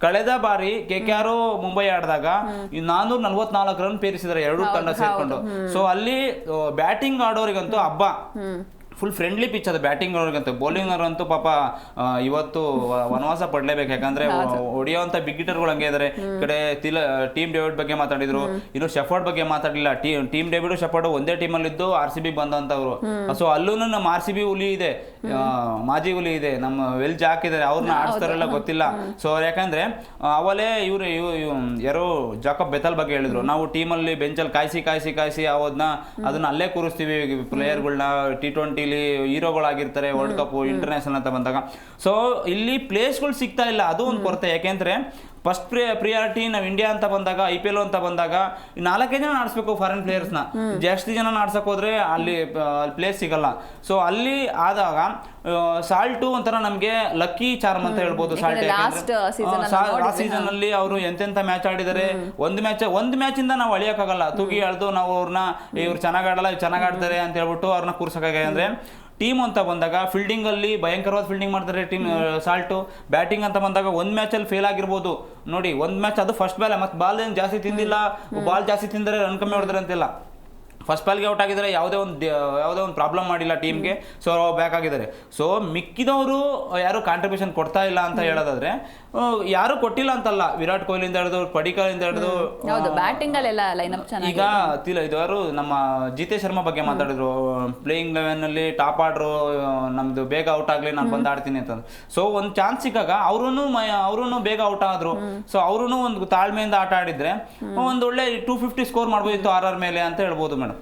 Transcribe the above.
ಕಳೆದ ಬಾರಿ KKR Mumbai ಆಡಿದಾಗ 444 run ಪೇರಿಸಿದ್ದಾರೆ ಎರಡು ತಂಡ ಸೇರ್ಕೊಂಡು. ಸೊ ಅಲ್ಲಿ ಬ್ಯಾಟಿಂಗ್ ಆಡೋರಿಗಂತೂ ಹಬ್ಬ. ಫುಲ್ ಫ್ರೆಂಡ್ಲಿ ಪಿಚ್ ಅದು ಬ್ಯಾಟಿಂಗ್ ಅವ್ರಿಗಂತೂ. ಬೌಲಿಂಗ್ ಅವ್ರಂತೂ ಪಾಪ ಇವತ್ತು ವನವಾಸ ಪಡ್ಲೇಬೇಕು, ಯಾಕಂದ್ರೆ ಹೊಡಿಯೋಂಥ ಬಿಗ್ ಹಿಟರ್ಗಳು ಹಂಗೆ ಇದಾರೆ. ಈ ಕಡೆ ಟೀಮ್ ಡೇವಿಡ್ ಬಗ್ಗೆ ಮಾತಾಡಿದ್ರು, ಇನ್ನು ಶೆಫರ್ಡ್ ಬಗ್ಗೆ ಮಾತಾಡಲಿಲ್ಲ. ಟೀಮ್ ಡೇವಿಡ್ ಶೆಫರ್ಡ್ ಒಂದೇ ಟೀಮಲ್ಲಿ ಇದ್ದು RCB ಬಂದಂತವ್ರು. ಸೊ ಅಲ್ಲೂ ನಮ್ಮ RCB ಹುಲಿ ಇದೆ, ಮಾಜಿ ಹುಲಿ ಇದೆ, ನಮ್ಮ ವೆಲ್ ಜಾಕ್ ಇದಾರೆ, ಅವ್ರನ್ನ ಆಡಿಸ್ತಾರಲ್ಲ ಗೊತ್ತಿಲ್ಲ. ಸೊ ಯಾಕಂದ್ರೆ ಅವಲೇ ಇವ್ರು ಯಾರೋ ಜಾಕಬ್ ಬೆಥಲ್ ಬಗ್ಗೆ ಹೇಳಿದ್ರು, ನಾವು ಟೀಮಲ್ಲಿ ಬೆಂಚಲ್ಲಿ ಕಾಯಿಸಿ ಅದನ್ನ ಅಲ್ಲೇ ಕೂರಿಸ್ತೀವಿ ಪ್ಲೇಯರ್ಗಳನ್ನ. T20 ಹೀರೋಗಳಾಗಿರ್ತಾರೆ, ವರ್ಲ್ಡ್ ಕಪ್ ಇಂಟರ್ನ್ಯಾಷನಲ್ ಅಂತ ಬಂದಾಗ. ಸೊ ಇಲ್ಲಿ ಪ್ಲೇಸ್ಗಳು ಸಿಗ್ತಾ ಇಲ್ಲ, ಅದು ಒಂದು ಕೊರತೆ. ಯಾಕೆಂದ್ರೆ ಫಸ್ಟ್ ಪ್ರಿಯಾರಿಟಿ ನಾವು ಇಂಡಿಯಾ ಅಂತ ಬಂದಾಗ, IPL ಅಂತ ಬಂದಾಗ 4 ಜನ ಆಡಿಸ್ಬೇಕು ಫಾರಿನ್ ಪ್ಲೇಯರ್ಸ್ನ. ಜಾಸ್ತಿ ಜನ ಆಡ್ಸಕ್ ಹೋದ್ರೆ ಅಲ್ಲಿ ಪ್ಲೇಸ್ ಸಿಗಲ್ಲ. ಸೊ ಅಲ್ಲಿ ಆದಾಗ ಸಾಲ್ಟು ಒಂಥರ ನಮ್ಗೆ ಲಕ್ಕಿ ಚಾರ್ಮ್ ಅಂತ ಹೇಳ್ಬೋದು. ಸಾಲ್ಟ್ ಲಾಸ್ಟ್ ಸೀಸನ್ ಅಲ್ಲಿ ಅವರು ಎಂತೆಂತ ಮ್ಯಾಚ್ ಆಡಿದ್ದಾರೆ. ಒಂದು ಮ್ಯಾಚ್ ಇಂದ ನಾವು ಅಳಿಯಕ್ಕಾಗಲ್ಲ, ತೂಗಿ ಎಳ್ದು ನಾವು ಅವ್ರನ್ನ ಇವ್ರು ಚೆನ್ನಾಗ್ ಆಡಲ್ಲ, ಚೆನ್ನಾಗ್ ಆಡ್ತಾರೆ ಅಂತ ಹೇಳ್ಬಿಟ್ಟು ಅವ್ರನ್ನ ಕೂರ್ಸಕ್ಕಾಗ. ಅಂದ್ರೆ ಟೀಮ್ ಅಂತ ಬಂದಾಗ ಫೀಲ್ಡಿಂಗ್ ಅಲ್ಲಿ ಭಯಂಕರವಾದ ಫೀಲ್ಡಿಂಗ್ ಮಾಡ್ತಾರೆ ಟೀಮ್ ಸಾಲ್ಟು. ಬ್ಯಾಟಿಂಗ್ ಅಂತ ಬಂದಾಗ ಒಂದು ಮ್ಯಾಚಲ್ಲಿ ಫೇಲ್ ಆಗಿರ್ಬೋದು ನೋಡಿ, ಒಂದು ಮ್ಯಾಚ್ ಅದು ಫಸ್ಟ್ ಬಾಲ್, ಮತ್ತೆ ಬಾಲ್ ಏನು ಜಾಸ್ತಿ ತಿಂದಿಲ್ಲ, ಬಾಲ್ ಜಾಸ್ತಿ ತಿಂದರೆ ರನ್ ಕಮ್ಮಿ ಹೊಡೆದ್ರೆ ಅಂತಿಲ್ಲ. ಫಸ್ಟ್ ಬಾಲ್ಗೆ ಔಟ್ ಆಗಿದ್ದಾರೆ, ಯಾವುದೇ ಒಂದು ಪ್ರಾಬ್ಲಮ್ ಮಾಡಿಲ್ಲ ಟೀಮ್ಗೆ. ಸೊ ಬ್ಯಾಕ್ ಆಗಿದ್ದಾರೆ. ಸೊ ಮಿಕ್ಕಿದವರು ಯಾರು ಕಾಂಟ್ರಿಬ್ಯೂಷನ್ ಕೊಡ್ತಾ ಇಲ್ಲ ಅಂತ ಹೇಳೋದಾದ್ರೆ, ಯಾರು ಕೊಟ್ಟಿಲ್ಲ ಅಂತಲ್ಲ. ವಿರಾಟ್ ಕೊಹ್ಲಿಯಿಂದ ಹಿಡಿದು ಪಡಿಕಲಿಂದ ಹಿಡಿದು ಈಗ ಇದಾರು ನಮ್ಮ ಜಿತೇಶ್ ಶರ್ಮಾ ಬಗ್ಗೆ ಮಾತಾಡಿದ್ರು. ಪ್ಲೇಯಿಂಗ್ 11 ಅಲ್ಲಿ ಟಾಪ್ ಆರ್ಡ್ರು, ನಮ್ದು ಬೇಗ ಔಟ್ ಆಗ್ಲಿ, ನಾನು ಬಂದು ಆಡ್ತೀನಿ ಅಂತಂದು. ಸೊ ಒಂದು ಚಾನ್ಸ್ ಸಿಕ್ಕಾಗ ಅವ್ರೂ ಬೇಗ ಔಟ್ ಆದ್ರು. ಸೊ ಅವ್ರೂ ಒಂದು ತಾಳ್ಮೆಯಿಂದ ಆಟ ಆಡಿದ್ರೆ ಒಂದು ಒಳ್ಳೆ 250 ಸ್ಕೋರ್ ಮಾಡ್ಬೋದಿತ್ತು RR ಮೇಲೆ ಅಂತ ಹೇಳ್ಬೋದು ಮೇಡಮ್.